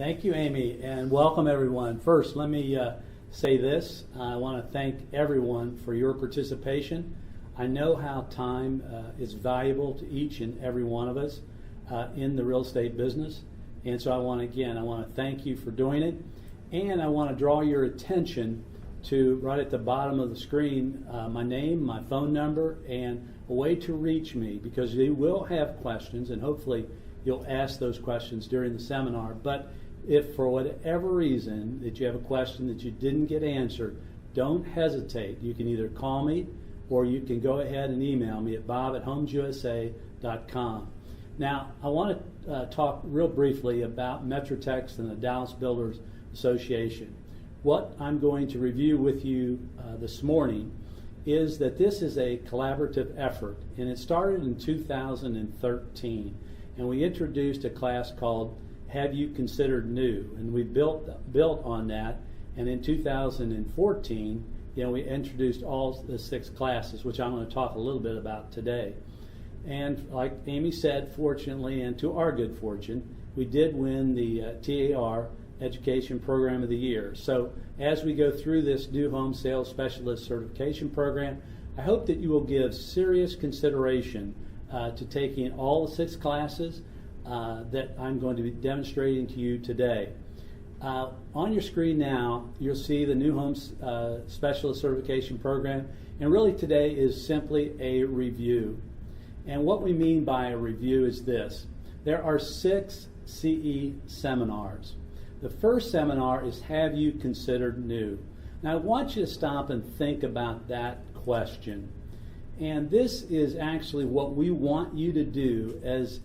Thank you, Amy, and welcome everyone. First, let me say this. I want to thank everyone for your participation. I know how time is valuable to each and every one of us in the real estate business, and so I want to thank you for doing it, and I want to draw your attention to right at the bottom of the screen, my name, my phone number, and a way to reach me, because you will have questions, and hopefully you'll ask those questions during the seminar. But if for whatever reason that you have a question that you didn't get answered, don't hesitate. You can either call me or you can go ahead and email me at bob@homesusa.com. Now, I want to talk real briefly about MetroTex and the Dallas Builders Association. What I'm going to review with you this morning is that this is a collaborative effort, and it started in 2013, and we introduced a class called Have You Considered New? And we built on that, and in 2014, we introduced all the 6 classes, which I'm going to talk a little bit about today. And like Amy said, fortunately, and to our good fortune, we did win the TAR Education Program of the Year. So as we go through this New Home Sales Specialist Certification Program, I hope that you will give serious consideration to taking all the 6 classes that I'm going to be demonstrating to you today. On your screen now, you'll see the New Home Specialist Certification Program, and really today is simply a review. And what we mean by a review is this. There are 6 CE seminars. The first seminar is Have You Considered New? Now I want you to stop and think about that question. And this is actually what we want you to do as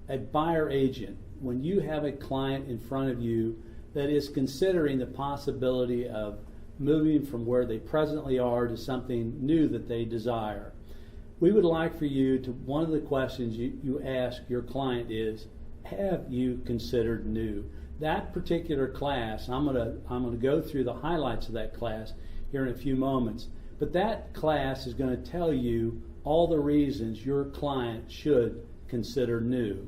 a buyer agent when you have a client in front of you that is considering the possibility of moving from where they presently are to something new that they desire. We would like for you to, one of the questions you ask your client is, have you considered new? That particular class, I'm going to go through the highlights of that class here in a few moments, but that class is going to tell you all the reasons your client should consider new.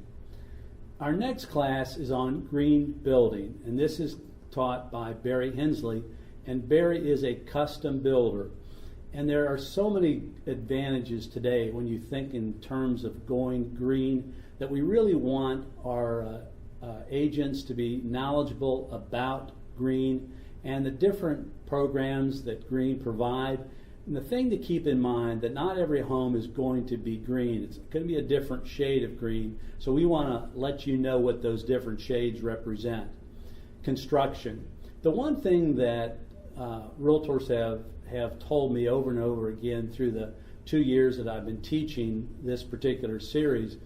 Our next class is on green building, and this is taught by Barry Hensley, and Barry is a custom builder. And there are so many advantages today when you think in terms of going green that we really want our agents to be knowledgeable about green and the different programs that green provide. And the thing to keep in mind that not every home is going to be green. It's going to be a different shade of green. So we want to let you know what those different shades represent. Construction. The one thing that realtors have told me over and over again through the 2 years that I've been teaching this particular series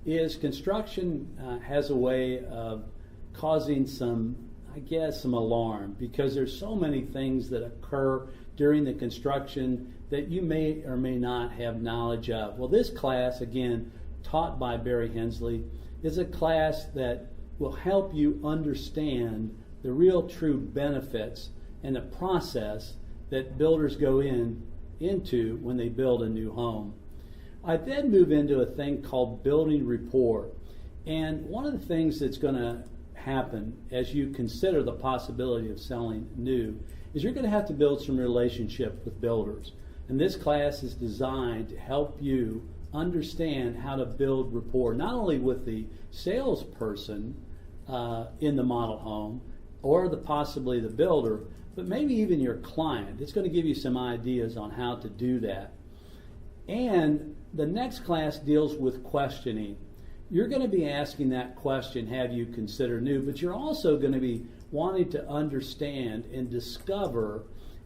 is construction has a way of causing some alarm, because there's so many things that occur during the construction that you may or may not have knowledge of. Well, this class, again, taught by Barry Hensley, is a class that will help you understand the real true benefits and the process that builders go into when they build a new home. I then move into a thing called building rapport. And one of the things that's going to happen as you consider the possibility of selling new is you're going to have to build some relationship with builders. And this class is designed to help you understand how to build rapport, not only with the salesperson in the model home or possibly the builder, but maybe even your client. It's going to give you some ideas on how to do that. And the next class deals with questioning. You're going to be asking that question, have you considered new? But you're also going to be wanting to understand and discover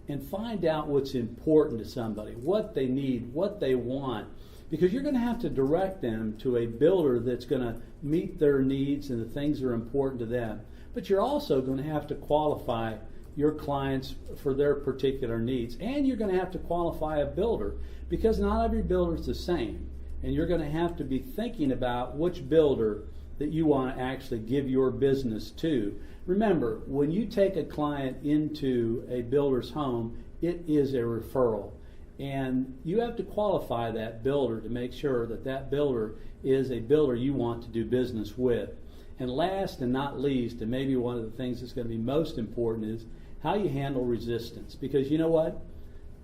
and find out what's important to somebody, what they need, what they want, because you're going to have to direct them to a builder that's going to meet their needs and the things that are important to them. But you're also going to have to qualify your clients for their particular needs, and you're going to have to qualify a builder, because not every builder is the same, and you're going to have to be thinking about which builder that you want to actually give your business to. Remember, when you take a client into a builder's home, it is a referral, and you have to qualify that builder to make sure that that builder is a builder you want to do business with. And last and not least, and maybe one of the things that's going to be most important, is how you handle resistance. Because you know what?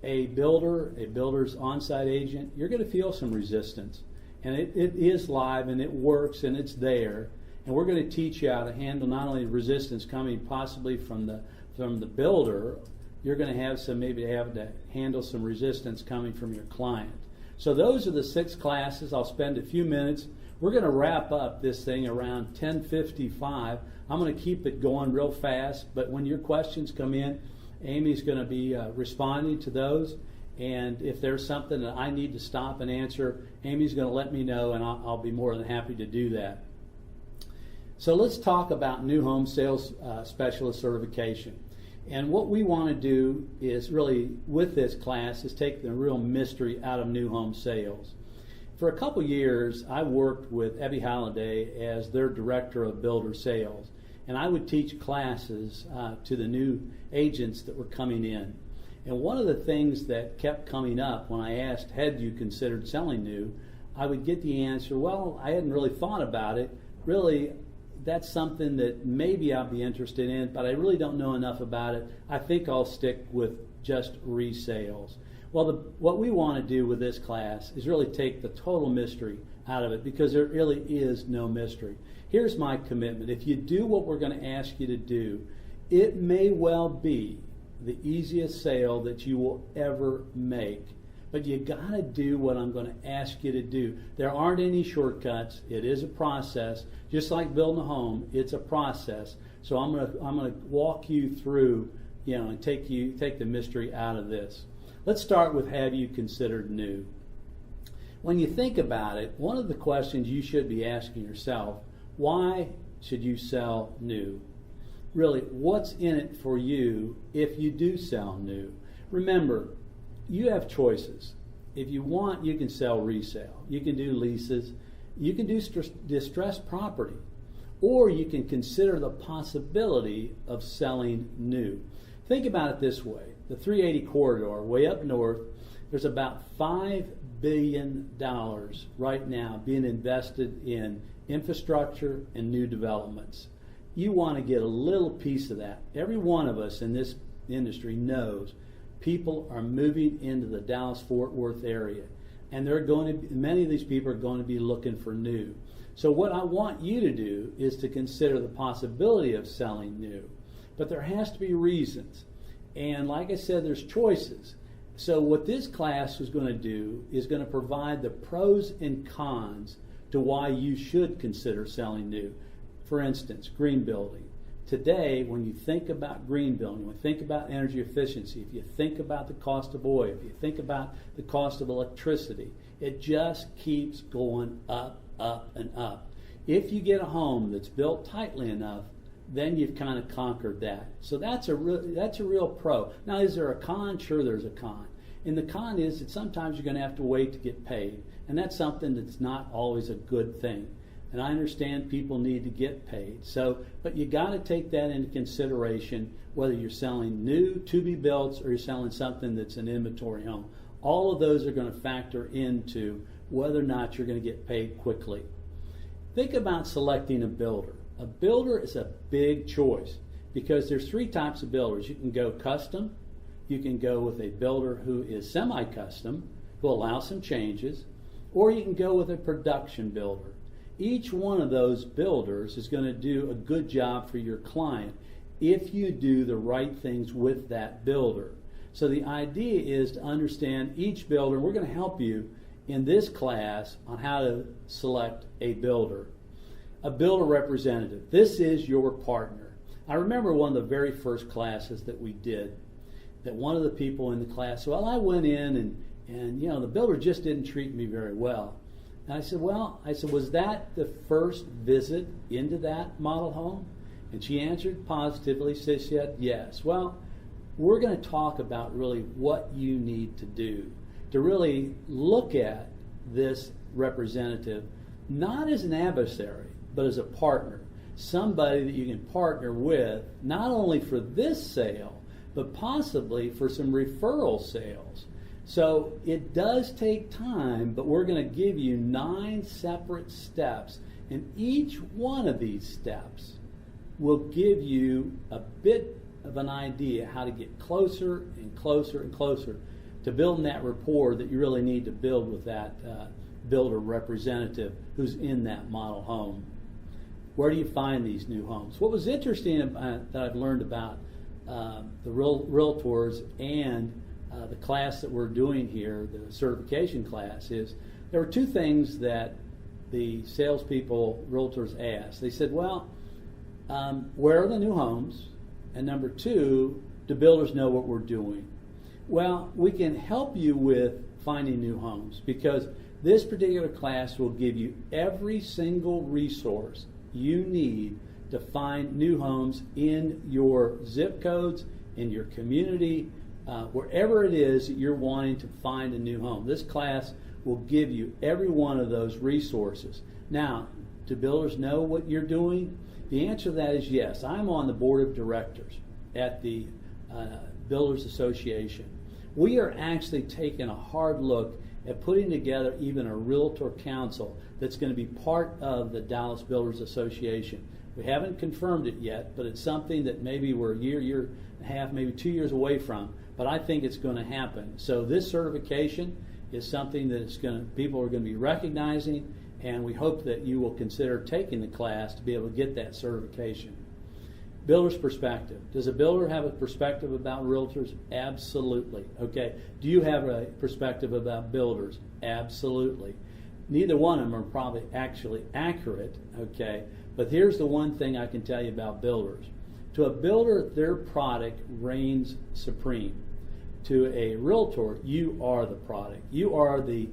A builder's on-site agent, you're going to feel some resistance. And it is live and it works and it's there. And we're going to teach you how to handle not only resistance coming possibly from the builder, you're going to have to handle some resistance coming from your client. So those are the 6 classes. I'll spend a few minutes. We're going to wrap up this thing around 10:55. I'm going to keep it going real fast, but when your questions come in, Amy's going to be responding to those. And if there's something that I need to stop and answer, Amy's going to let me know, and I'll be more than happy to do that. So let's talk about new home sales specialist certification. And what we want to do is really, with this class, is take the real mystery out of new home sales. For a couple years, I worked with Ebby Halliday as their director of builder sales. And I would teach classes to the new agents that were coming in. And one of the things that kept coming up when I asked, had you considered selling new, I would get the answer, well, I hadn't really thought about it. Really, that's something that maybe I'll be interested in, but I really don't know enough about it. I think I'll stick with just resales. Well, what we want to do with this class is really take the total mystery out of it, because there really is no mystery. Here's my commitment. If you do what we're going to ask you to do, it may well be the easiest sale that you will ever make. But you got to do what I'm going to ask you to do. There aren't any shortcuts. It is a process. Just like building a home, it's a process. So I'm going to walk you through, and take the mystery out of this. Let's start with, have you considered new? When you think about it, one of the questions you should be asking yourself, why should you sell new? Really, what's in it for you if you do sell new? Remember, you have choices. If you want, you can sell resale. You can do leases. You can do distressed property. Or you can consider the possibility of selling new. Think about it this way. The 380 corridor, way up north, there's about $5 billion right now being invested in infrastructure and new developments. You want to get a little piece of that. Every one of us in this industry knows people are moving into the Dallas-Fort Worth area, and many of these people are going to be looking for new. So what I want you to do is to consider the possibility of selling new, but there has to be reasons. And like I said, there's choices. So what this class is going to do is going to provide the pros and cons to why you should consider selling new. For instance, green building. Today, when you think about green building, when you think about energy efficiency, if you think about the cost of oil, if you think about the cost of electricity, it just keeps going up, up, and up. If you get a home that's built tightly enough, then you've kind of conquered that. So that's a real pro. Now, is there a con? Sure, there's a con. And the con is that sometimes you're going to have to wait to get paid. And that's something that's not always a good thing. And I understand people need to get paid. But you got to take that into consideration, whether you're selling new to-be-builts or you're selling something that's an inventory home. All of those are going to factor into whether or not you're going to get paid quickly. Think about selecting a builder. A builder is a big choice because there's 3 types of builders. You can go custom, you can go with a builder who is semi-custom, who will allow some changes, or you can go with a production builder. Each one of those builders is going to do a good job for your client if you do the right things with that builder. So the idea is to understand each builder. We're going to help you in this class on how to select a builder. A builder representative. This is your partner. I remember one of the very first classes that we did, that one of the people in the class, well, I went in and the builder just didn't treat me very well. And I said, was that the first visit into that model home? And she answered positively, she said, yes. Well, we're going to talk about really what you need to do to really look at this representative, not as an adversary, but as a partner, somebody that you can partner with, not only for this sale, but possibly for some referral sales. So it does take time, but we're going to give you 9 separate steps And each one of these steps will give you a bit of an idea how to get closer and closer and closer to building that rapport that you really need to build with that builder representative who's in that model home. Where do you find these new homes? What was interesting that I've learned about the realtors and the class that we're doing here, the certification class, is there were two things that the salespeople, realtors asked. They said, well, where are the new homes? And number two, do builders know what we're doing? Well, we can help you with finding new homes because this particular class will give you every single resource you need to find new homes in your zip codes, in your community, wherever it is that you're wanting to find a new home. This class will give you every one of those resources. Now, do builders know what you're doing? The answer to that is yes. I'm on the board of directors at the Builders Association. We are actually taking a hard look at putting together even a Realtor Council that's going to be part of the Dallas Builders Association. We haven't confirmed it yet, but it's something that maybe we're a year and a half, maybe 2 years away from, but I think it's going to happen. So this certification is something that people are going to be recognizing, and we hope that you will consider taking the class to be able to get that certification. Builder's perspective. Does a builder have a perspective about realtors? Absolutely. Okay. Do you have a perspective about builders? Absolutely. Neither one of them are probably actually accurate, okay? But here's the one thing I can tell you about builders. To a builder, their product reigns supreme. To a realtor, you are the product. You are the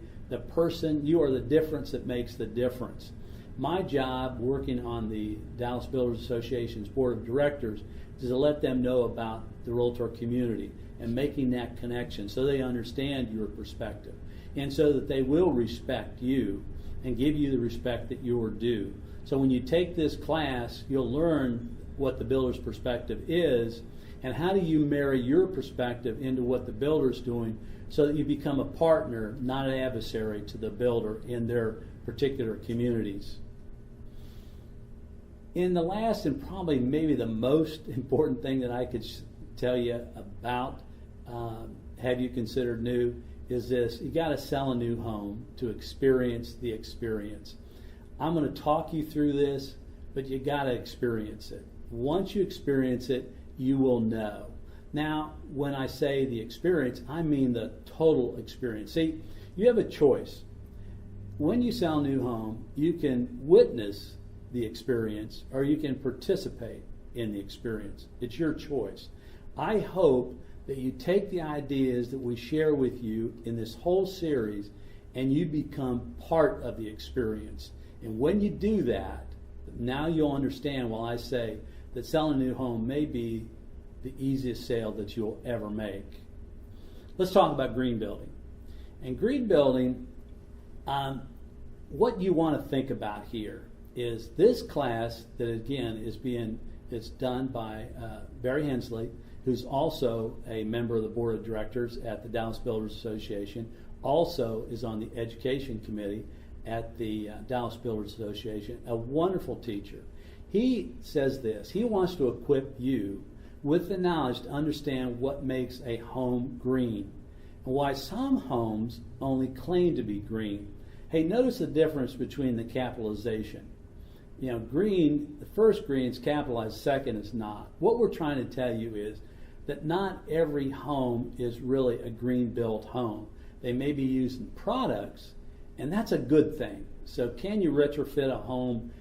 person, you are the difference that makes the difference. My job working on the Dallas Builders Association's board of directors is to let them know about the realtor community and making that connection so they understand your perspective and so that they will respect you and give you the respect that you are due. So when you take this class, you'll learn what the builder's perspective is and how do you marry your perspective into what the builder's doing so that you become a partner, not an adversary to the builder in their particular communities. In the last and probably maybe the most important thing that I could tell you about have you considered new is this: you got to sell a new home to experience the experience. I'm going to talk you through this, but you got to experience it. Once you experience it, you will know. Now, when I say the experience, I mean the total experience. See, you have a choice. When you sell a new home, you can witness the experience or you can participate in the experience. It's your choice. I hope that you take the ideas that we share with you in this whole series and you become part of the experience. And when you do that, now you'll understand why I say that selling a new home may be the easiest sale that you'll ever make. Let's talk about green building. And green building, what you want to think about here is this class that again is done by Barry Hensley, who's also a member of the board of directors at the Dallas Builders Association, also is on the education committee at the Dallas Builders Association, a wonderful teacher. He says this: he wants to equip you with the knowledge to understand what makes a home green and why some homes only claim to be green. Hey, notice the difference between the capitalization. You know, green, the first green is capitalized, second is not. What we're trying to tell you is that not every home is really a green built home. They may be using products, and that's a good thing. So can you retrofit a home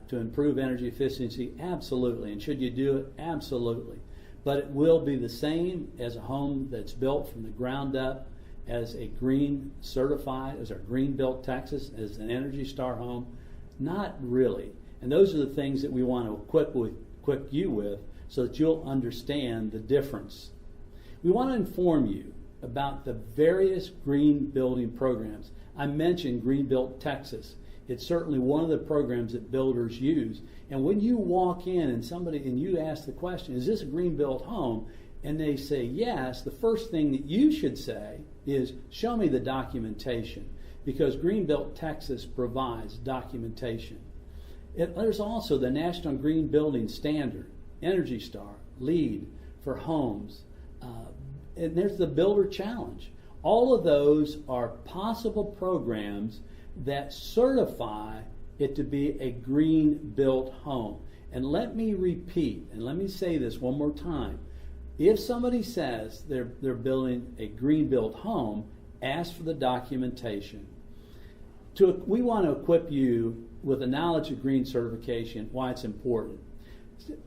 to improve energy efficiency? Absolutely. And should you do it? Absolutely. But it will be the same as a home that's built from the ground up as a green certified, as our Green Built Texas, as an Energy Star home. Not really. And those are the things that we want to equip you with so that you'll understand the difference. We want to inform you about the various green building programs. I mentioned Green Built Texas. It's certainly one of the programs that builders use. And when you walk in and you ask the question, is this a green built home? And they say yes, the first thing that you should say is, show me the documentation. Because Green Built Texas provides documentation. There's also the National Green Building Standard, Energy Star, LEED for homes, and there's the Builder Challenge. All of those are possible programs that certify it to be a green built home. And let me repeat, and let me say this one more time. If somebody says they're building a green built home, ask for the documentation. We want to equip you with the knowledge of green certification, why it's important.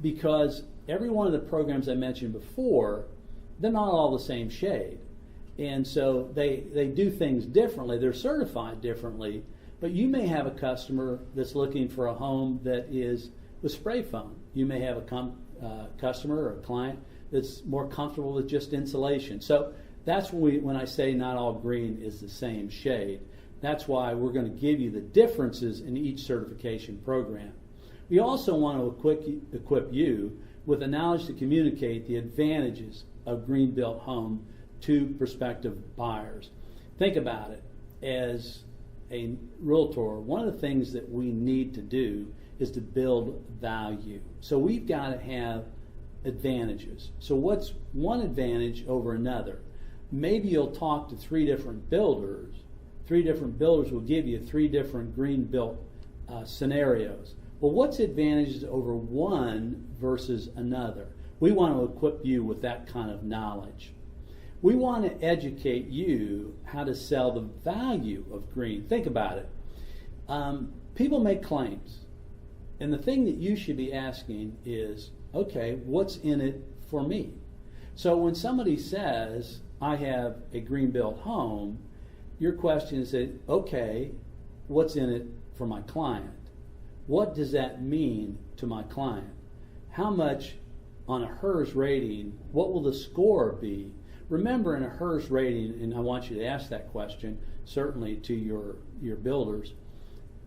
Because every one of the programs I mentioned before, they're not all the same shade. And so they do things differently. They're certified differently. But you may have a customer that's looking for a home that is with spray foam. You may have a customer or a client that's more comfortable with just insulation. So that's when I say not all green is the same shade. That's why we're going to give you the differences in each certification program. We also want to equip you with the knowledge to communicate the advantages of green built home to prospective buyers. Think about it. As a realtor, one of the things that we need to do is to build value. So we've got to have advantages. So what's one advantage over another? Maybe you'll talk to 3 different builders. 3 different builders will give you 3 different green built scenarios. Well, what's advantages over one versus another? We want to equip you with that kind of knowledge. We want to educate you how to sell the value of green. Think about it. People make claims. And the thing that you should be asking is, okay, what's in it for me? So when somebody says, I have a green built home, your question is, okay, what's in it for my client? What does that mean to my client? How much on a HERS rating, what will the score be? Remember, in a HERS rating, and I want you to ask that question, certainly to your builders,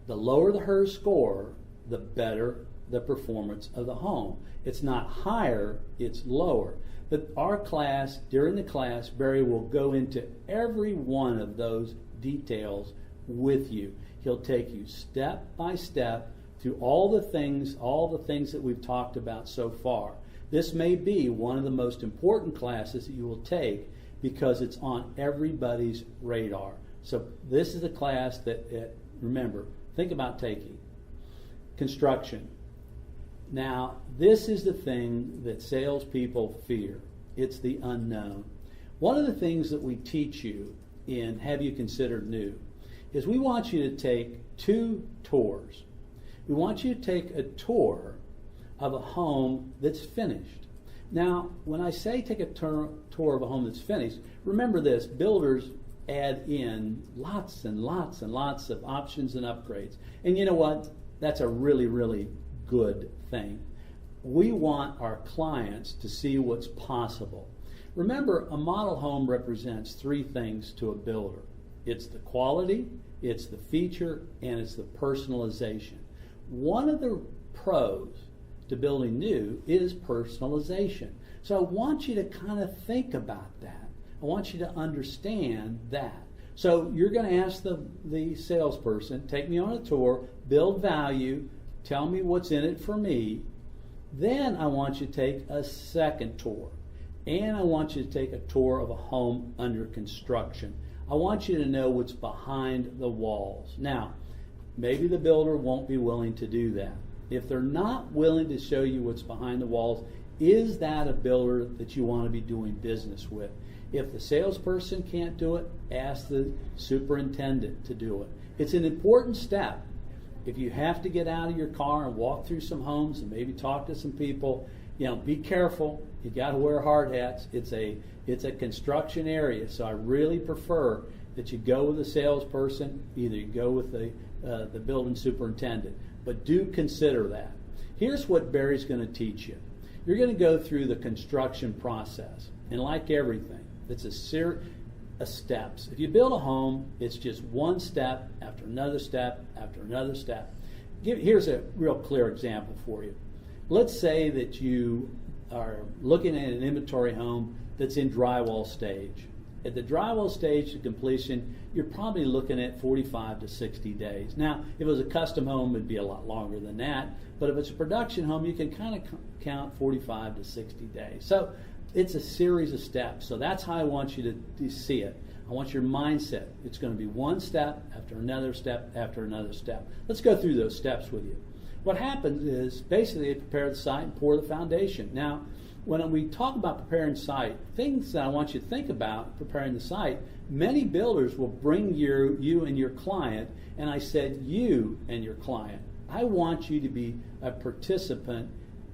the lower the HERS score, the better the performance of the home. It's not higher, it's lower. But our class, during the class, Barry will go into every one of those details with you. He'll take you step by step through all the things that we've talked about so far. This may be one of the most important classes that you will take because it's on everybody's radar. So this is a class that remember, think about taking. Construction. Now, this is the thing that salespeople fear. It's the unknown. One of the things that we teach you in Have You Considered New is we want you to take 2 tours. We want you to take a tour of a home that's finished. Now, when I say take a tour of a home that's finished, remember this, builders add in lots and lots and lots of options and upgrades. And you know what? That's a really, really good thing. We want our clients to see what's possible. Remember, a model home represents 3 things to a builder. It's the quality, it's the feature, and it's the personalization. One of the pros to building new is personalization. So I want you to kind of think about that. I want you to understand that. So you're going to ask the salesperson, take me on a tour, build value, tell me what's in it for me. Then I want you to take a second tour. And I want you to take a tour of a home under construction. I want you to know what's behind the walls. Now, maybe the builder won't be willing to do that. If they're not willing to show you what's behind the walls, is that a builder that you want to be doing business with? If the salesperson can't do it, ask the superintendent to do it. It's an important step. If you have to get out of your car and walk through some homes and maybe talk to some people, be careful. You got to wear hard hats. It's a construction area, so I really prefer that you go with a salesperson. Either you go with the building superintendent, but do consider that. Here's what Barry's going to teach you. You're going to go through the construction process, and like everything, it's a series of steps. If you build a home, it's just one step after another step after another step. Here's a real clear example for you. Let's say that you are looking at an inventory home that's in drywall stage. At the drywall stage to completion, you're probably looking at 45 to 60 days. Now, if it was a custom home, it'd be a lot longer than that. But if it's a production home, you can kind of count 45 to 60 days. So it's a series of steps. So that's how I want you to see it. I want your mindset. It's going to be one step after another step after another step. Let's go through those steps with you. What happens is basically they prepare the site and pour the foundation. Now, when we talk about preparing site, things that I want you to think about preparing the site, many builders will bring you and your client, and I said you and your client. I want you to be a participant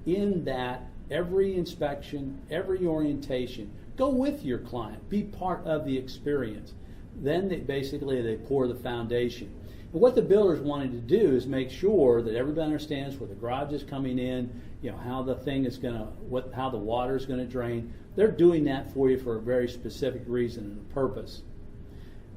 in that every inspection, every orientation. Go with your client. Be part of the experience. Then they pour the foundation. And what the builders wanted to do is make sure that everybody understands where the garage is coming in, how the thing is how the water is going to drain. They're doing that for you for a very specific reason and a purpose.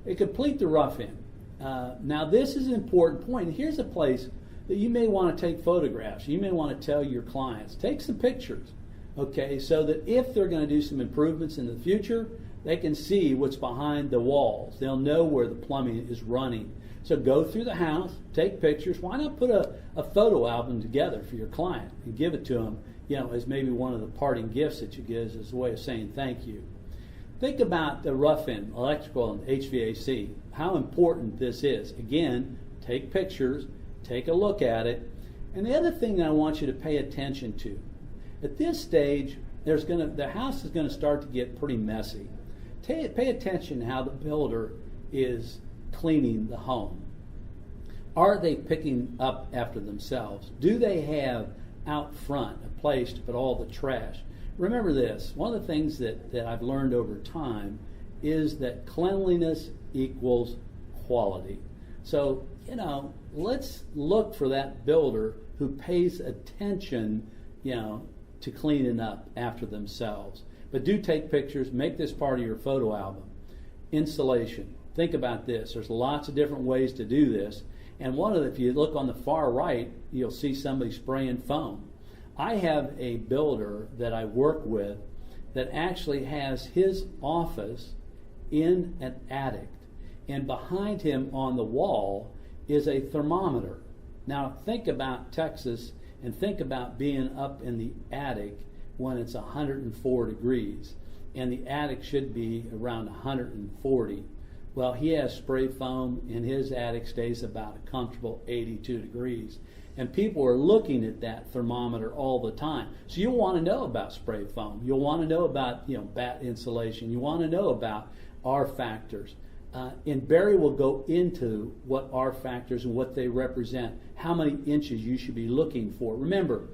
They complete the rough-in. Now this is an important point. And here's a place that you may want to take photographs. You may want to tell your clients, take some pictures, okay, so that if they're going to do some improvements in the future, they can see what's behind the walls. They'll know where the plumbing is running. So go through the house, take pictures. Why not put a photo album together for your client and give it to them, as maybe one of the parting gifts that you give as a way of saying thank you. Think about the rough-in, electrical and HVAC, how important this is. Again, take pictures, take a look at it. And the other thing that I want you to pay attention to, at this stage, the house is going to start to get pretty messy. Pay attention to how the builder is cleaning the home. Are they picking up after themselves? Do they have out front a place to put all the trash? Remember this, one of the things that I've learned over time is that cleanliness equals quality. So, let's look for that builder who pays attention, to cleaning up after themselves. But do take pictures, make this part of your photo album. Insulation. Think about this. There's lots of different ways to do this. And if you look on the far right, you'll see somebody spraying foam. I have a builder that I work with that actually has his office in an attic. And behind him on the wall is a thermometer. Now think about Texas and think about being up in the attic when it's 104 degrees. And the attic should be around 140. Well, he has spray foam, and his attic stays about a comfortable 82 degrees. And people are looking at that thermometer all the time. So you'll want to know about spray foam. You'll want to know about bat insulation. You want to know about R factors. And Barry will go into what R factors and what they represent, how many inches you should be looking for. Remember,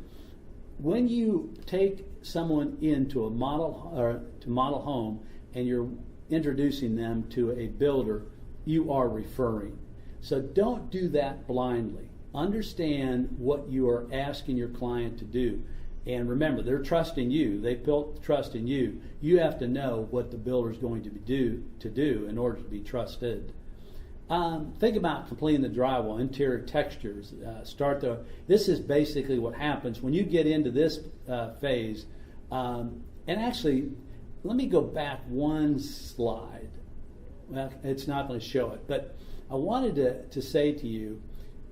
when you take someone into a model home and you're introducing them to a builder, you are referring. So don't do that blindly. Understand what you are asking your client to do. And remember, they're trusting you. They've built trust in you. You have to know what the builder is going to do in order to be trusted. Think about completing the drywall, interior textures. This is basically what happens when you get into this phase. And actually, let me go back one slide. Well, it's not going to show it, but I wanted to say to you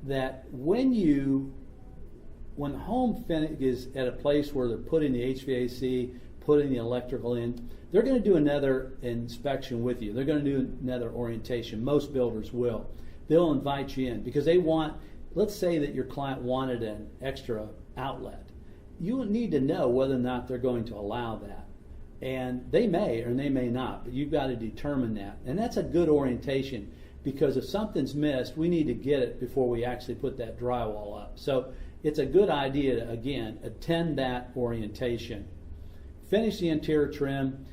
that when the home is at a place where they're putting the HVAC, putting the electrical in, they're going to do another inspection with you. They're going to do another orientation. Most builders will. They'll invite you in because let's say that your client wanted an extra outlet. You need to know whether or not they're going to allow that. And they may or they may not, but you've got to determine that. And that's a good orientation because if something's missed, we need to get it before we actually put that drywall up. So it's a good idea to, again, attend that orientation. Finish the interior trim.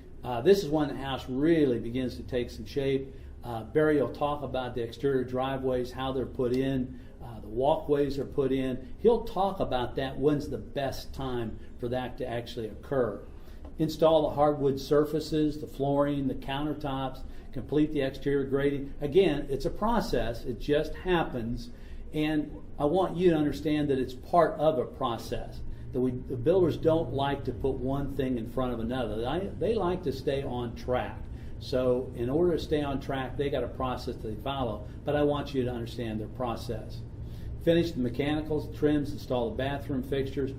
This is when the house really begins to take some shape. Barry will talk about the exterior driveways, how they're put in, the walkways are put in. He'll talk about that, when's the best time for that to actually occur. Install the hardwood surfaces, the flooring, the countertops, complete the exterior grading. Again, it's a process. It just happens. And I want you to understand that it's part of a process. The builders don't like to put one thing in front of another. They like to stay on track. So in order to stay on track, they got a process they follow, but I want you to understand their process. Finish the mechanicals, trims, install the bathroom fixtures.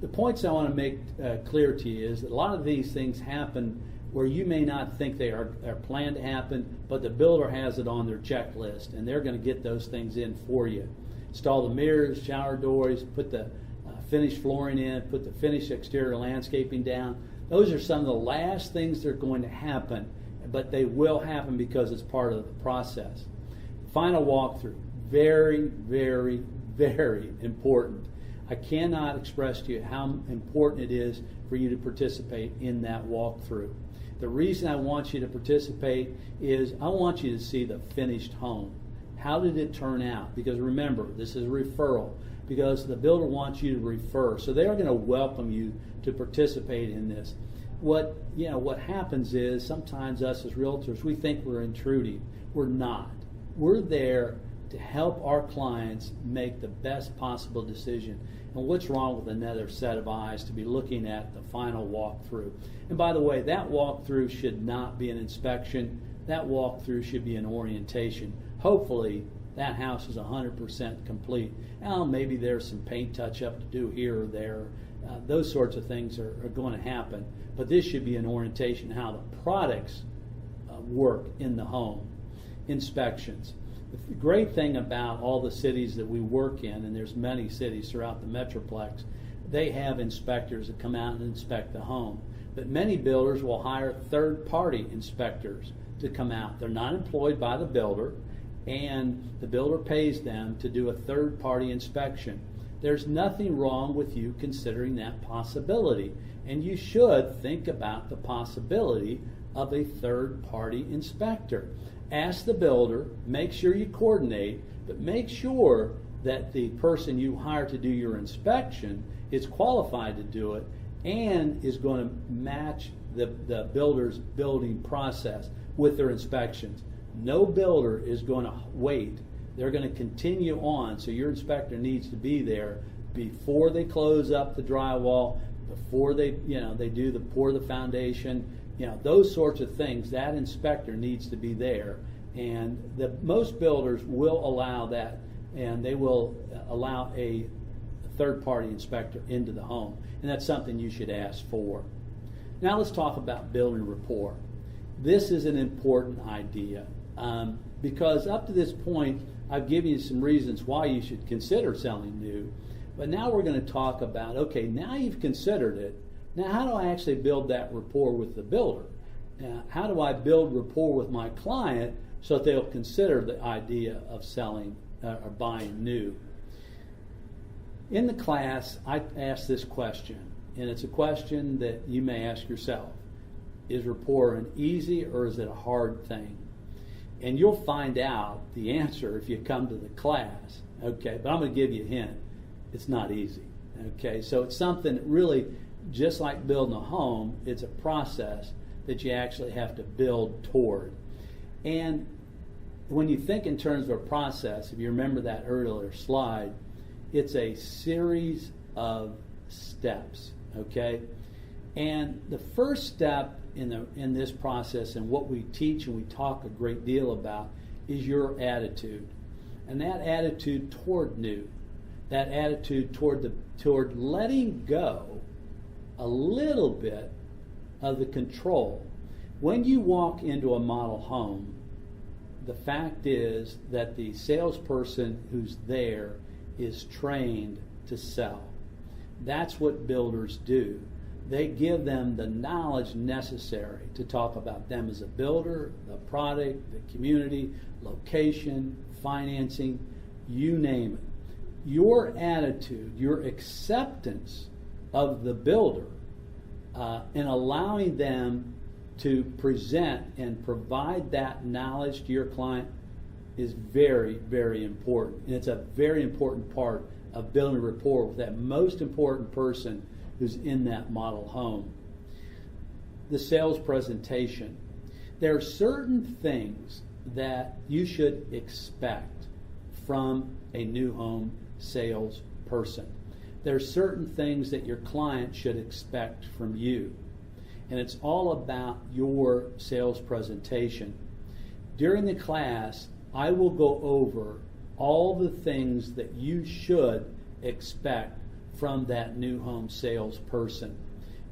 The points I want to make clear to you is that a lot of these things happen where you may not think they are planned to happen, but the builder has it on their checklist, and they're going to get those things in for you. Install the mirrors, shower doors, put the finished flooring in, put the finished exterior landscaping down. Those are some of the last things that are going to happen, but they will happen because it's part of the process. Final walkthrough, very, very, very important. I cannot express to you how important it is for you to participate in that walkthrough. The reason I want you to participate is I want you to see the finished home. How did it turn out? Because remember, this is a referral, because the builder wants you to refer. So they are going to welcome you to participate in this. What happens is sometimes us as realtors, we think we're intruding. We're not. We're there to help our clients make the best possible decision. And what's wrong with another set of eyes to be looking at the final walkthrough? And by the way, that walkthrough should not be an inspection. That walkthrough should be an orientation. Hopefully, that house is 100% complete. Now, maybe there's some paint touch-up to do here or there. Those sorts of things are going to happen. But this should be an orientation how the products work in the home. Inspections. The great thing about all the cities that we work in, and there's many cities throughout the Metroplex, they have inspectors that come out and inspect the home. But many builders will hire third-party inspectors to come out. They're not employed by the builder, and the builder pays them to do a third-party inspection. There's nothing wrong with you considering that possibility, and you should think about the possibility of a third-party inspector. Ask the builder, make sure you coordinate, but make sure that the person you hire to do your inspection is qualified to do it and is going to match the builder's building process with their inspections. No builder is going to wait. They're going to continue on, so your inspector needs to be there before they close up the drywall, before they pour the foundation, those sorts of things. That inspector needs to be there, and most builders will allow that, and they will allow a third-party inspector into the home, and that's something you should ask for. Now let's talk about building rapport. This is an important idea because up to this point I've given you some reasons why you should consider selling new, but now we're going to talk about, okay, now you've considered it. Now, how do I actually build that rapport with the builder? How do I build rapport with my client so that they'll consider the idea of selling or buying new? In the class, I asked this question, and it's a question that you may ask yourself. Is rapport an easy or is it a hard thing? And you'll find out the answer if you come to the class, okay? But I'm going to give you a hint. It's not easy, okay? So it's something that really, just like building a home, it's a process that you actually have to build toward. And when you think in terms of a process, if you remember that earlier slide, it's a series of steps, okay? And the first step in this process, and what we teach and we talk a great deal about, is your attitude. And that attitude toward new, that attitude toward letting go a little bit of the control. When you walk into a model home, the fact is that the salesperson who's there is trained to sell. That's what builders do. They give them the knowledge necessary to talk about them as a builder, the product, the community, location, financing, you name it. Your attitude, your acceptance of the builder, and allowing them to present and provide that knowledge to your client is very, very important. And it's a very important part of building rapport with that most important person who's in that model home. The sales presentation. There are certain things that you should expect from a new home sales person. There are certain things that your client should expect from you. and it's all about your sales presentation. During the class, I will go over all the things that you should expect from that new home salesperson.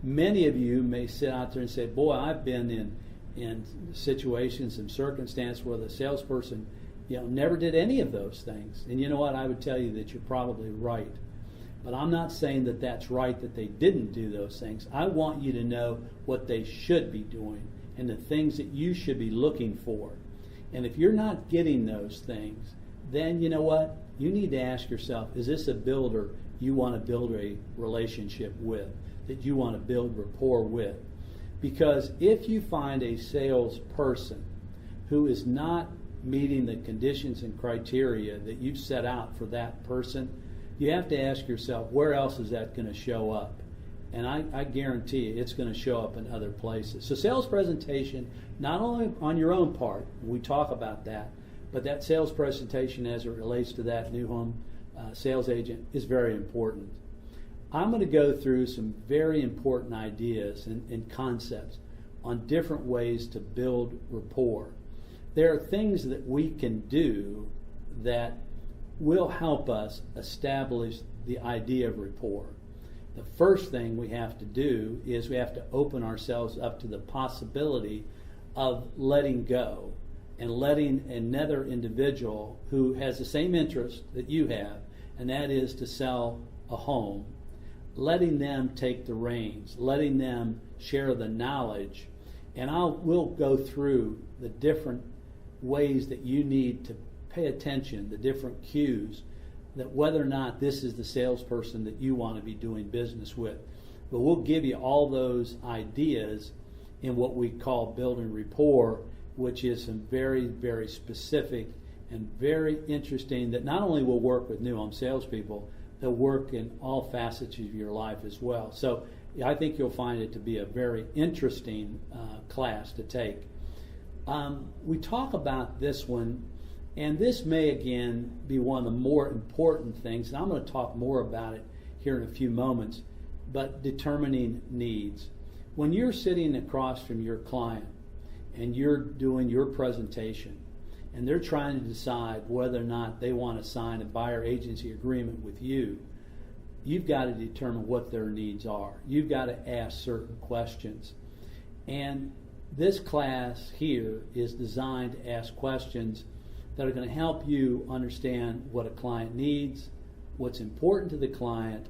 Many of you may sit out there and say, boy, I've been in situations and circumstances where the salesperson never did any of those things. And you know what? I would tell you that you're probably right. But I'm not saying that that's right that they didn't do those things. I want you to know what they should be doing and the things that you should be looking for. And if you're not getting those things, then you know what? You need to ask yourself, is this a builder you want to build a relationship with, that you want to build rapport with? Because if you find a salesperson who is not meeting the conditions and criteria that you've set out for that person, you have to ask yourself, where else is that going to show up? And I guarantee you it's going to show up in other places. So sales presentation, not only on your own part, we talk about that, but that sales presentation as it relates to that new home sales agent is very important. I'm going to go through some very important ideas and concepts on different ways to build rapport. There are things that we can do that will help us establish the idea of rapport. The first thing we have to do is we have to open ourselves up to the possibility of letting go and letting another individual who has the same interest that you have, and that is to sell a home, letting them take the reins, letting them share the knowledge. And we'll go through the different ways that you need to pay attention, the different cues, that whether or not this is the salesperson that you want to be doing business with. But we'll give you all those ideas in what we call building rapport, which is some very, very specific and very interesting that not only will work with new home salespeople, they'll work in all facets of your life as well. So I think you'll find it to be a very interesting class to take. We talk about this one, and this may again be one of the more important things, and I'm going to talk more about it here in a few moments, but determining needs. When you're sitting across from your client and you're doing your presentation and they're trying to decide whether or not they want to sign a buyer agency agreement with you, you've got to determine what their needs are. You've got to ask certain questions. And this class here is designed to ask questions that are going to help you understand what a client needs, what's important to the client,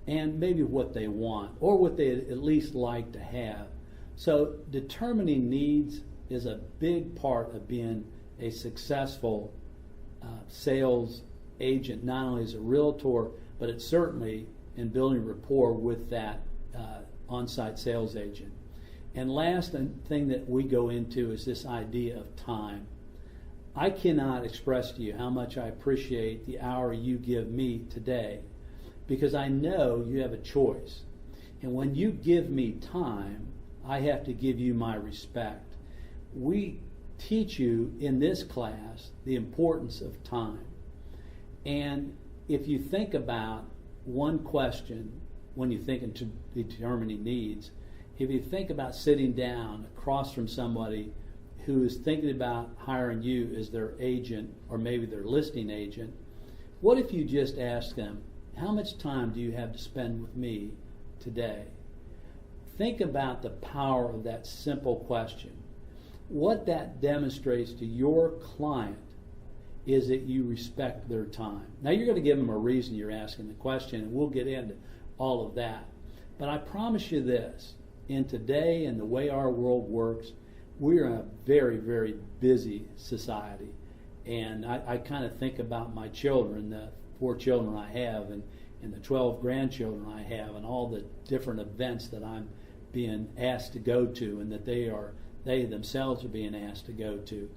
and maybe what they want, or what they at least like to have. So determining needs is a big part of being a successful sales agent, not only as a realtor, but it's certainly in building rapport with that on-site sales agent. And last thing that we go into is this idea of time. I cannot express to you how much I appreciate the hour you give me today, because I know you have a choice. And when you give me time, I have to give you my respect. We teach you in this class the importance of time. And if you think about one question when you think into determining needs, if you think about sitting down across from somebody who is thinking about hiring you as their agent or maybe their listing agent, what if you just ask them, how much time do you have to spend with me today? Think about the power of that simple question. What that demonstrates to your client is that you respect their time. Now you're going to give them a reason you're asking the question, and we'll get into all of that. But I promise you this, in today and the way our world works, we're in a very, very busy society. And I kind of think about my children, the 4 children I have, and the 12 grandchildren I have, and all the different events that I'm being asked to go to, and that they themselves are being asked to go to.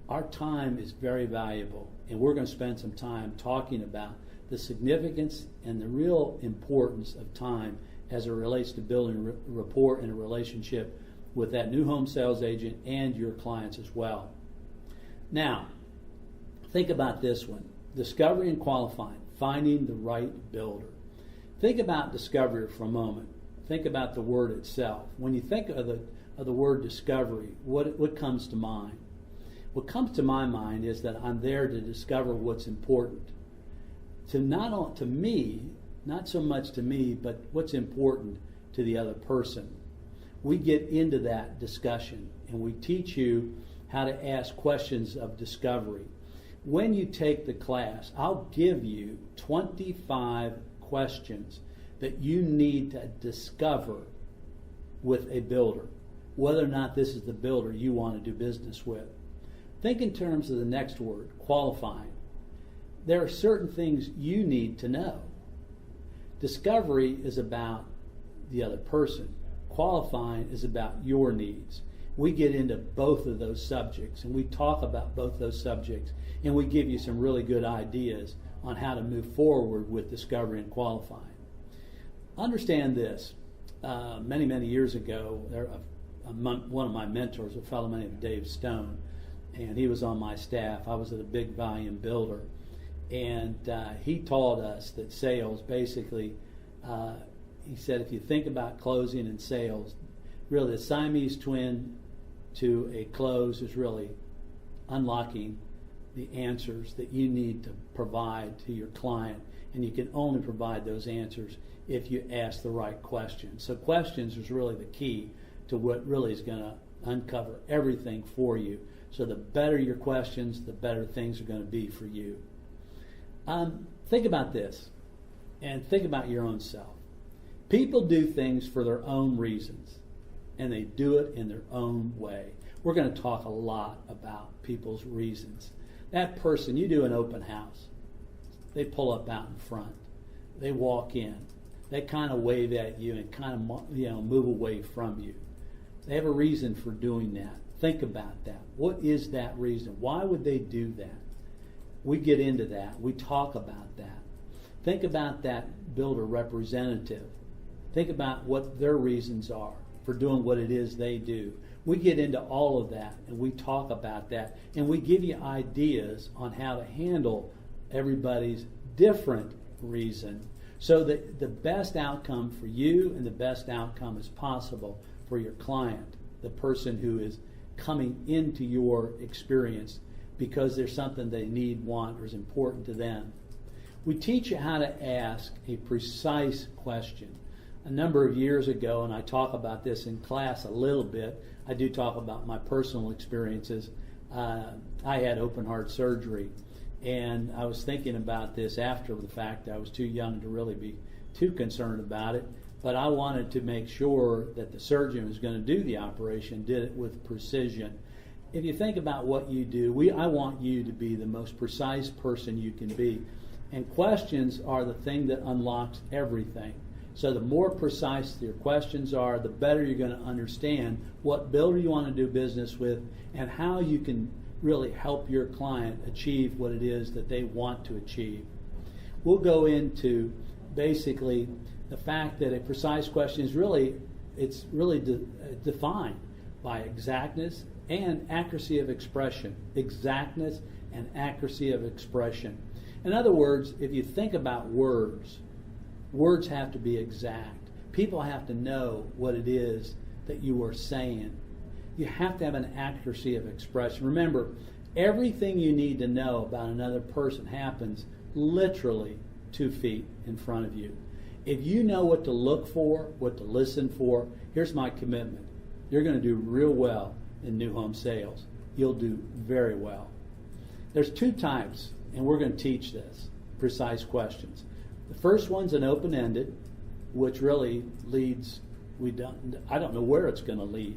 Our time is very valuable, and we're going to spend some time talking about the significance and the real importance of time as it relates to building rapport in a relationship with that new home sales agent and your clients as well. Now, think about this one. Discovery and qualifying, finding the right builder. Think about discovery for a moment. think about the word itself. When you think of the word discovery, what comes to mind? What comes to my mind is that I'm there to discover what's important. To me, not so much to me, but what's important to the other person. We get into that discussion and we teach you how to ask questions of discovery. When you take the class, I'll give you 25 questions that you need to discover with a builder, whether or not this is the builder you want to do business with. Think in terms of the next word, qualifying. There are certain things you need to know. Discovery is about the other person. Qualifying is about your needs. We get into both of those subjects and we talk about both those subjects and we give you some really good ideas on how to move forward with discovery and qualifying. Understand this. Many years ago, one of my mentors, a fellow named Dave Stone, and he was on my staff. I was at a big volume builder, and he taught us that sales basically, he said if you think about closing and sales, really the Siamese twin to a close is really unlocking the answers that you need to provide to your client, and you can only provide those answers if you ask the right questions. So questions is really the key to what really is going to uncover everything for you. So the better your questions, the better things are going to be for you. Think about this, and think about your own self. People do things for their own reasons, and they do it in their own way. We're going to talk a lot about people's reasons. That person, you do an open house. They pull up out in front. They walk in. They kind of wave at you and kind of move away from you. They have a reason for doing that. Think about that. What is that reason? Why would they do that? We get into that. We talk about that. Think about that builder representative. Think about what their reasons are for doing what it is they do. We get into all of that and we talk about that and we give you ideas on how to handle everybody's different reason so that the best outcome for you and the best outcome is possible for your client, the person who is coming into your experience because there's something they need, want, or is important to them. We teach you how to ask a precise question. A number of years ago, and I talk about this in class a little bit, I do talk about my personal experiences. I had open heart surgery, and I was thinking about this after the fact. I was too young to really be too concerned about it, but I wanted to make sure that the surgeon who was going to do the operation did it with precision. If you think about what you do, I want you to be the most precise person you can be, and questions are the thing that unlocks everything. So the more precise your questions are, the better you're going to understand what builder you want to do business with and how you can really help your client achieve what it is that they want to achieve. We'll go into basically the fact that a precise question is really defined by exactness and accuracy of expression. Exactness and accuracy of expression. In other words, if you think about words have to be exact. People have to know what it is that you are saying. You have to have an accuracy of expression. Remember, everything you need to know about another person happens literally 2 feet in front of you. If you know what to look for, what to listen for, here's my commitment. You're going to do real well in new home sales. You'll do very well. There's 2 types, and we're going to teach this, precise questions. The first one's an open-ended, which really leads, I don't know where it's going to lead,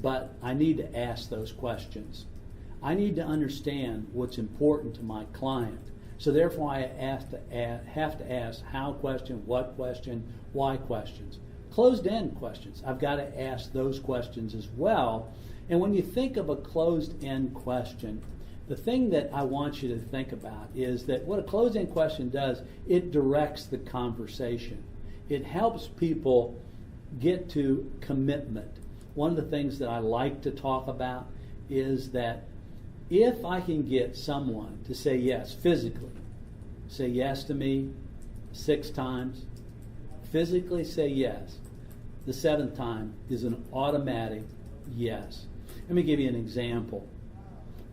but I need to ask those questions. I need to understand what's important to my client. So therefore I have to ask how question, what question, why questions. Closed-end questions. I've got to ask those questions as well. And when you think of a closed-end question, the thing that I want you to think about is that what a closed-end question does, it directs the conversation. It helps people get to commitment. One of the things that I like to talk about is that if I can get someone to say yes physically, say yes to me 6 times, physically say yes, the seventh time is an automatic yes. Let me give you an example.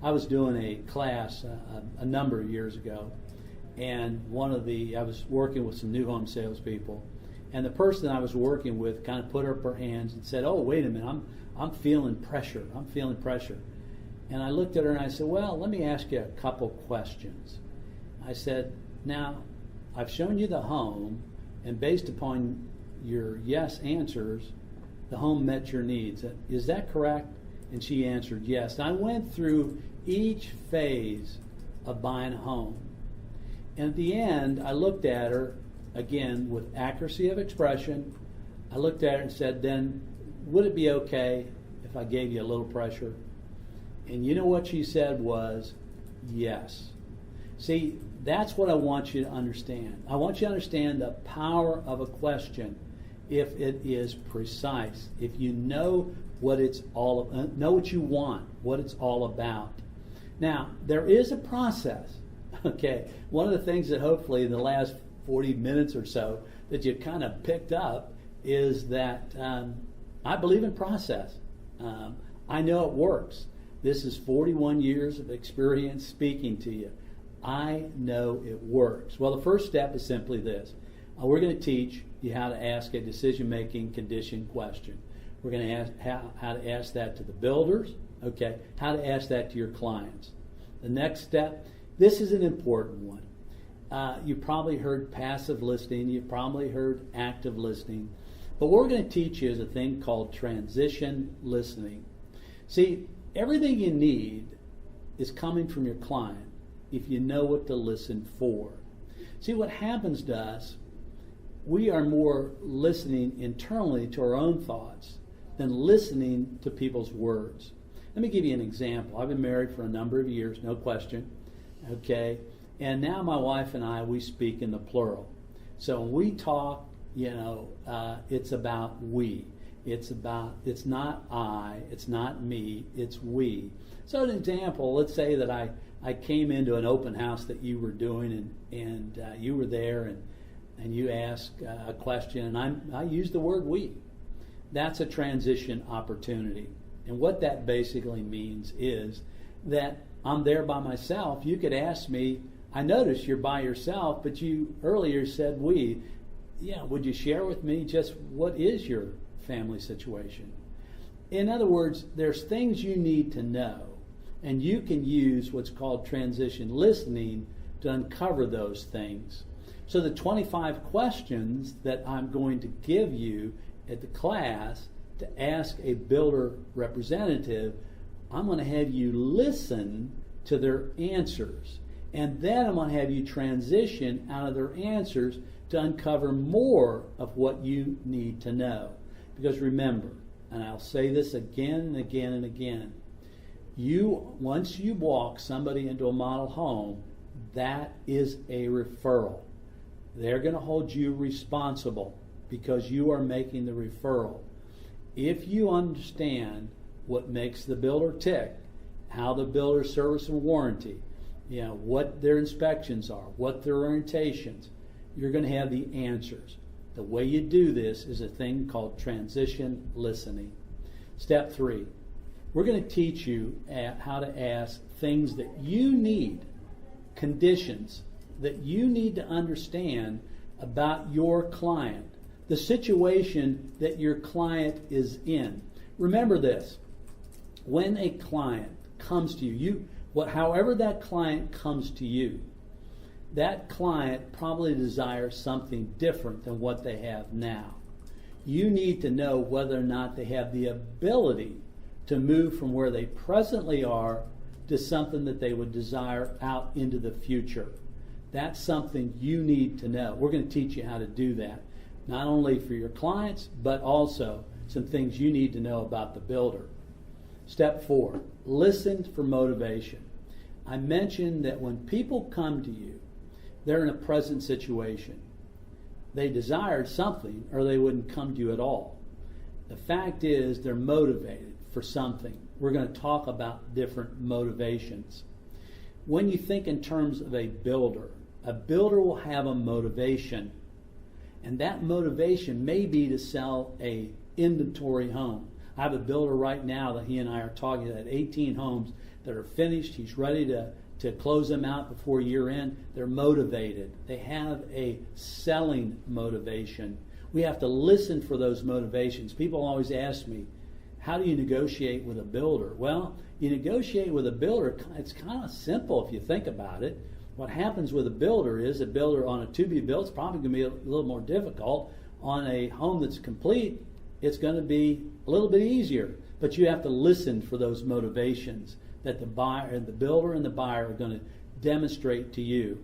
I was doing a class a number of years ago, and I was working with some new home salespeople, and the person I was working with kind of put up her hands and said, "Oh, wait a minute, I'm feeling pressure. I'm feeling pressure." And I looked at her and I said, "Well, let me ask you a couple questions." I said, "Now, I've shown you the home, and based upon your yes answers, the home met your needs. Is that correct?" And she answered yes. And I went through each phase of buying a home. And at the end, I looked at her, again, with accuracy of expression. I looked at her and said, "Then would it be okay if I gave you a little pressure?" And you know what she said was, "Yes." See, that's what I want you to understand. I want you to understand the power of a question if it is precise, if you know what it's all, know what you want, what it's all about. Now, there is a process, okay? One of the things that hopefully in the last 40 minutes or so that you kind of picked up is that I believe in process. I know it works. This is 41 years of experience speaking to you. I know it works. Well, the first step is simply this. We're going to teach you how to ask a decision-making condition question. We're going to ask how to ask that to the builders, okay? How to ask that to your clients. The next step, this is an important one. You probably heard passive listening. You probably heard active listening. But what we're going to teach you is a thing called transition listening. See, everything you need is coming from your client if you know what to listen for. See, what happens to us, we are more listening internally to our own thoughts than listening to people's words. Let me give you an example. I've been married for a number of years, no question, okay? And now my wife and I, we speak in the plural. So when we talk, it's about we. It's not I, it's not me, it's we. So an example, let's say that I came into an open house that you were doing and you were there and you asked a question and I used the word we. That's a transition opportunity. And what that basically means is that I'm there by myself. You could ask me, I notice you're by yourself, but you earlier said we. Yeah, would you share with me just what is your family situation? In other words, there's things you need to know, and you can use what's called transition listening to uncover those things. So the 25 questions that I'm going to give you at the class to ask a builder representative, I'm going to have you listen to their answers. And then I'm going to have you transition out of their answers to uncover more of what you need to know. Because remember, and I'll say this again and again and again, once you walk somebody into a model home, that is a referral. They're going to hold you responsible because you are making the referral. If you understand what makes the builder tick, how the builder's service and warranty, what their inspections are, what their orientations, you're going to have the answers. The way you do this is a thing called transition listening. Step 3, we're going to teach you how to ask things that you need, conditions that you need to understand about your client, the situation that your client is in. Remember this, when a client comes to you, however that client comes to you, that client probably desires something different than what they have now. You need to know whether or not they have the ability to move from where they presently are to something that they would desire out into the future. That's something you need to know. We're going to teach you how to do that, not only for your clients, but also some things you need to know about the builder. Step 4, listen for motivation. I mentioned that when people come to you, they're in a present situation. They desired something or they wouldn't come to you at all. The fact is they're motivated for something. We're going to talk about different motivations. When you think in terms of a builder will have a motivation. And that motivation may be to sell a inventory home. I have a builder right now that he and I are talking about 18 homes that are finished. He's ready to close them out before year end. They're motivated. They have a selling motivation. We have to listen for those motivations. People always ask me, how do you negotiate with a builder? Well, you negotiate with a builder, it's kind of simple if you think about it. What happens with a builder is a builder on a to-be built is probably going to be a little more difficult. On a home that's complete, it's going to be a little bit easier. But you have to listen for those motivations that the buyer, the builder and the buyer are going to demonstrate to you.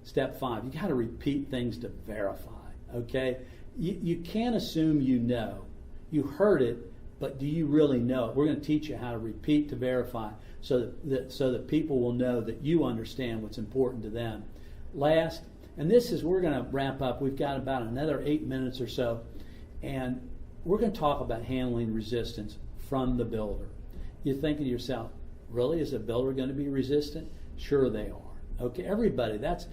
Step 5, you got to repeat things to verify, okay? You can't assume you know. You heard it, but do you really know it? We're going to teach you how to repeat to verify so that people will know that you understand what's important to them. Last, and this is, we're going to wrap up. We've got about another 8 minutes or so, and we're going to talk about handling resistance from the builder. You're thinking to yourself, really, is a builder going to be resistant? Sure they are. Okay, everybody, that's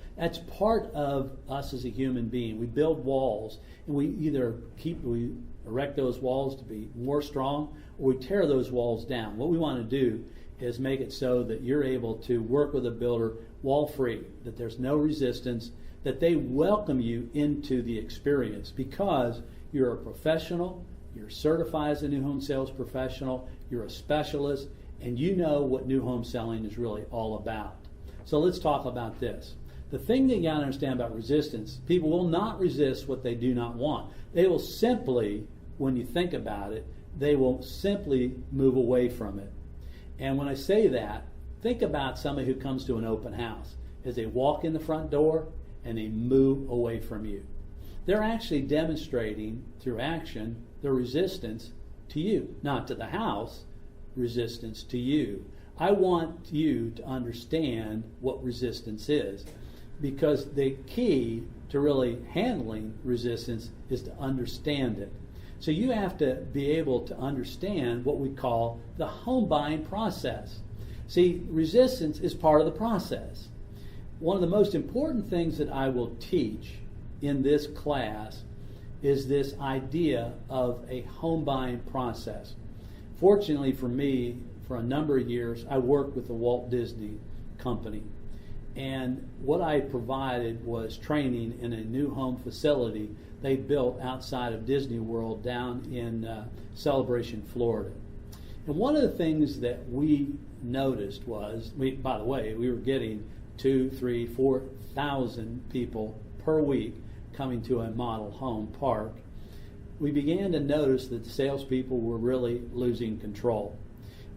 part of us as a human being. We build walls, and we erect those walls to be more strong, or we tear those walls down. What we want to do is make it so that you're able to work with a builder wall-free, that there's no resistance, that they welcome you into the experience because you're a professional, you're certified as a new home sales professional, you're a specialist, and you know what new home selling is really all about. So let's talk about this. The thing that you got to understand about resistance, people will not resist what they do not want. They will simply, when you think about it, they will simply move away from it. And when I say that, think about somebody who comes to an open house. As they walk in the front door and they move away from you, they're actually demonstrating through action their resistance to you, not to the house, resistance to you. I want you to understand what resistance is, because the key to really handling resistance is to understand it. So you have to be able to understand what we call the home buying process. See, resistance is part of the process. One of the most important things that I will teach in this class is this idea of a home buying process. Fortunately for me, for a number of years, I worked with the Walt Disney Company. And what I provided was training in a new home facility they built outside of Disney World down in Celebration, Florida. And one of the things that we noticed was, by the way, we were getting 2,000, 3,000, 4,000 people per week coming to a model home park. We began to notice that the salespeople were really losing control.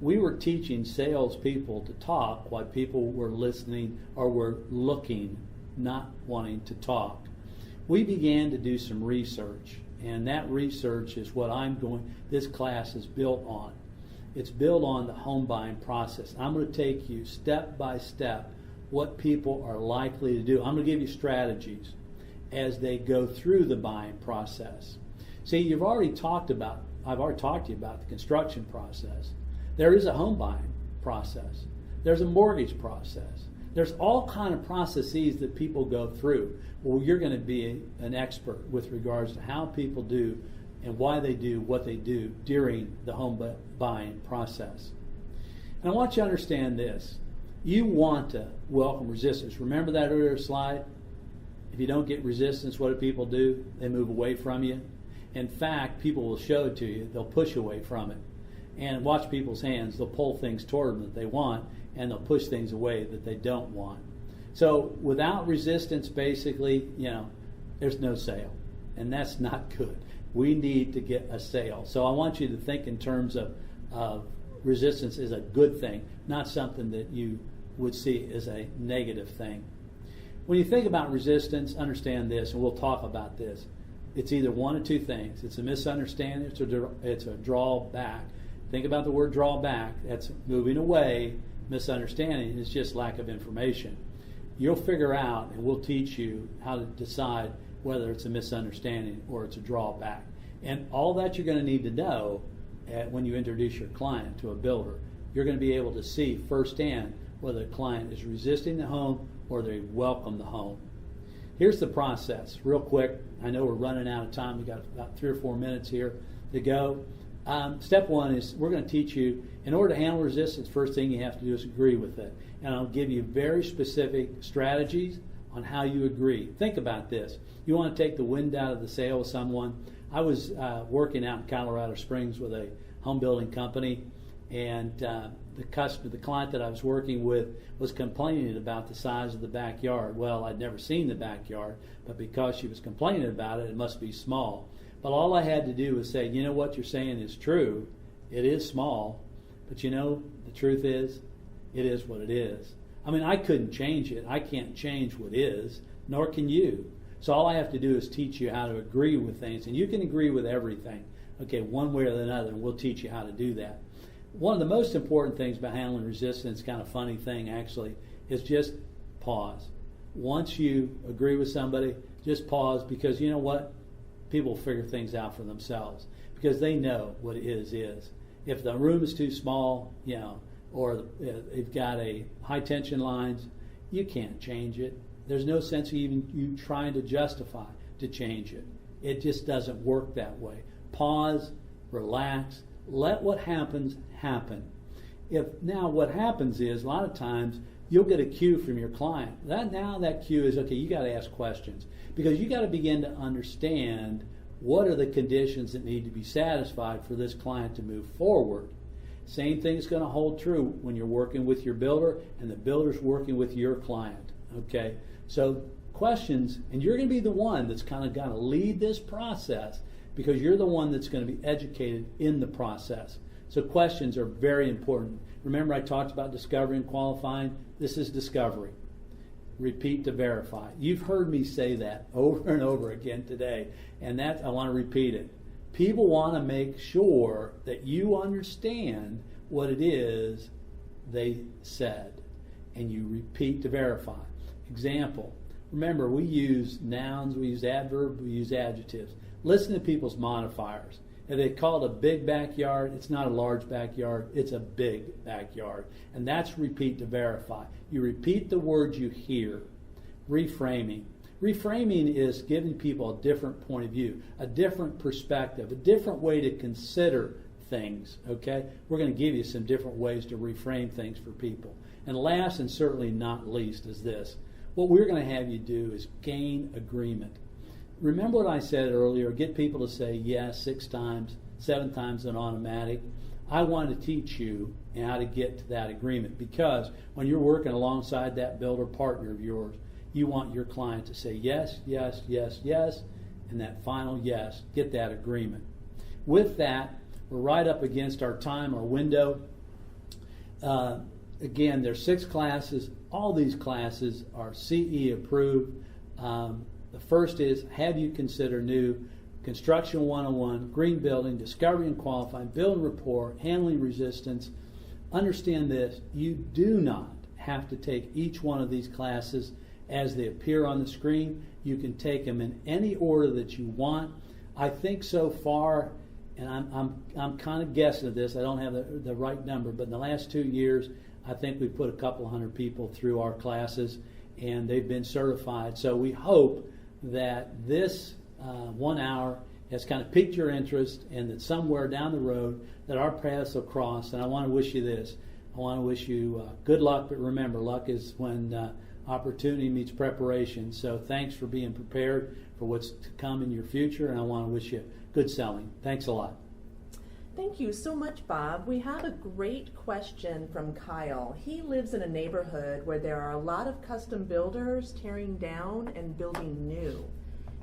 We were teaching salespeople to talk while people were listening or were looking, not wanting to talk. We began to do some research, and that research is what this class is built on. It's built on the home buying process. I'm going to take you step by step what people are likely to do. I'm going to give you strategies as they go through the buying process. See, I've already talked to you about the construction process. There is a home buying process. There's a mortgage process. There's all kind of processes that people go through. Well, you're going to be an expert with regards to how people do and why they do what they do during the home buying process. And I want you to understand this. You want to welcome resistance. Remember that earlier slide? If you don't get resistance, what do people do? They move away from you. In fact, people will show it to you. They'll push away from it. And watch people's hands. They'll pull things toward them that they want, and they'll push things away that they don't want. So without resistance, basically, there's no sale. And that's not good. We need to get a sale. So I want you to think in terms of resistance is a good thing, not something that you would see as a negative thing. When you think about resistance, understand this, and we'll talk about this. It's either one of two things. It's a misunderstanding, it's a drawback. Think about the word drawback. That's moving away. Misunderstanding is just lack of information. You'll figure out, and we'll teach you how to decide whether it's a misunderstanding or it's a drawback. And all that you're going to need to know when you introduce your client to a builder. You're going to be able to see firsthand whether the client is resisting the home or they welcome the home. here's the process, real quick. I know we're running out of time. We've got about 3 or 4 minutes here to go. Step one is we're going to teach you, in order to handle resistance, first thing you have to do is agree with it. And I'll give you very specific strategies on how you agree. Think about this. You want to take the wind out of the sail with someone. I was working out in Colorado Springs with a home building company, and the client that I was working with was complaining about the size of the backyard. Well, I'd never seen the backyard, but because she was complaining about it, it must be small. But all I had to do was say, you know what you're saying is true. It is small, but you know the truth is, it is what it is. I mean, I couldn't change it. I can't change what is, nor can you. So all I have to do is teach you how to agree with things, and you can agree with everything, okay, one way or another, and we'll teach you how to do that. One of the most important things about handling resistance, kind of funny thing actually, is just pause. Once you agree with somebody, just pause, because you know what? People figure things out for themselves because they know what it is. If the room is too small, or they've got a high tension lines, you can't change it. There's no sense of even you trying to justify to change it. It just doesn't work that way. Pause, relax, let what happens happen. Now what happens is a lot of times you'll get a cue from your client. That cue is, okay, you got to ask questions, because you got to begin to understand what are the conditions that need to be satisfied for this client to move forward. Same thing is going to hold true when you're working with your builder and the builder's working with your client. Okay, so questions, and you're going to be the one that's kind of got to lead this process, because you're the one that's going to be educated in the process. So questions are very important. Remember, I talked about discovery and qualifying. This is discovery. Repeat to verify. You've heard me say that over and over again today, and that I want to repeat it. People want to make sure that you understand what it is they said, and you repeat to verify. Example, remember, we use nouns, we use adverbs, we use adjectives. Listen to people's modifiers. If they call it a big backyard, it's not a large backyard, it's a big backyard. And that's repeat to verify. You repeat the words you hear. Reframing. Reframing is giving people a different point of view, a different perspective, a different way to consider things, okay? We're going to give you some different ways to reframe things for people. And last and certainly not least is this. What we're going to have you do is gain agreement. Remember what I said earlier, get people to say yes 6 times, 7 times an automatic. I want to teach you how to get to that agreement, because when you're working alongside that builder partner of yours, you want your client to say yes, yes, yes, yes, and that final yes, get that agreement. With that, we're right up against our time, our window. Again, there's 6 classes. All these classes are CE approved. The first is, have you consider new, Construction 101, Green Building, Discovery and Qualifying, Building Rapport, Handling Resistance. Understand this, you do not have to take each one of these classes as they appear on the screen. You can take them in any order that you want. I think so far, and I'm kind of guessing at this, I don't have the right number, but in the last 2 years, I think we put a couple hundred people through our classes, and they've been certified. So we hope that this 1 hour has kind of piqued your interest, and that somewhere down the road that our paths will cross. And I want to wish you this. I want to wish you good luck, but remember, luck is when opportunity meets preparation. So thanks for being prepared for what's to come in your future, and I want to wish you good selling. Thanks a lot. Thank you so much, Bob. We have a great question from Kyle. He lives in a neighborhood where there are a lot of custom builders tearing down and building new.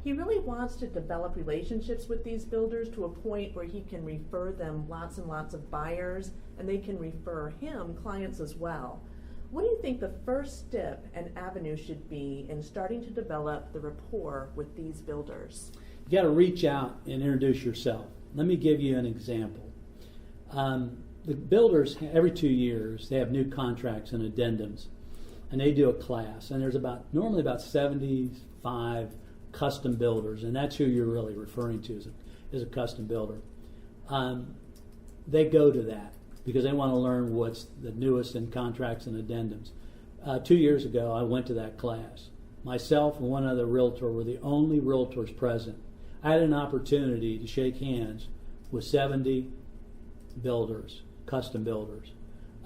He really wants to develop relationships with these builders to a point where he can refer them lots and lots of buyers, and they can refer him clients as well. What do you think the first step and avenue should be in starting to develop the rapport with these builders? You got to reach out and introduce yourself. Let me give you an example. The builders, every 2 years, they have new contracts and addendums, and they do a class. And there's normally about 75 custom builders, and that's who you're really referring to as a custom builder. They go to that because they want to learn what's the newest in contracts and addendums. 2 years ago, I went to that class. myself and one other realtor were the only realtors present. I had an opportunity to shake hands with 70 builders, custom builders.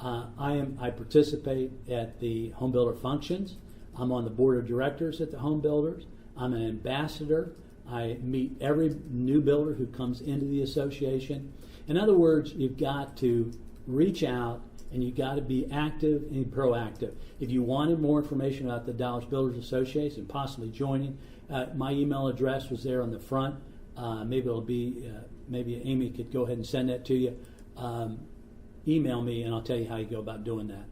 I participate at the home builder functions. I'm on the board of directors at the home builders. I'm an ambassador. I meet every new builder who comes into the association. In other words, you've got to reach out and you've got to be active and proactive. If you wanted more information about the Dallas Builders Association, possibly joining, my email address was there on the front. Maybe it'll be, maybe Amy could go ahead and send that to you. Email me and I'll tell you how you go about doing that.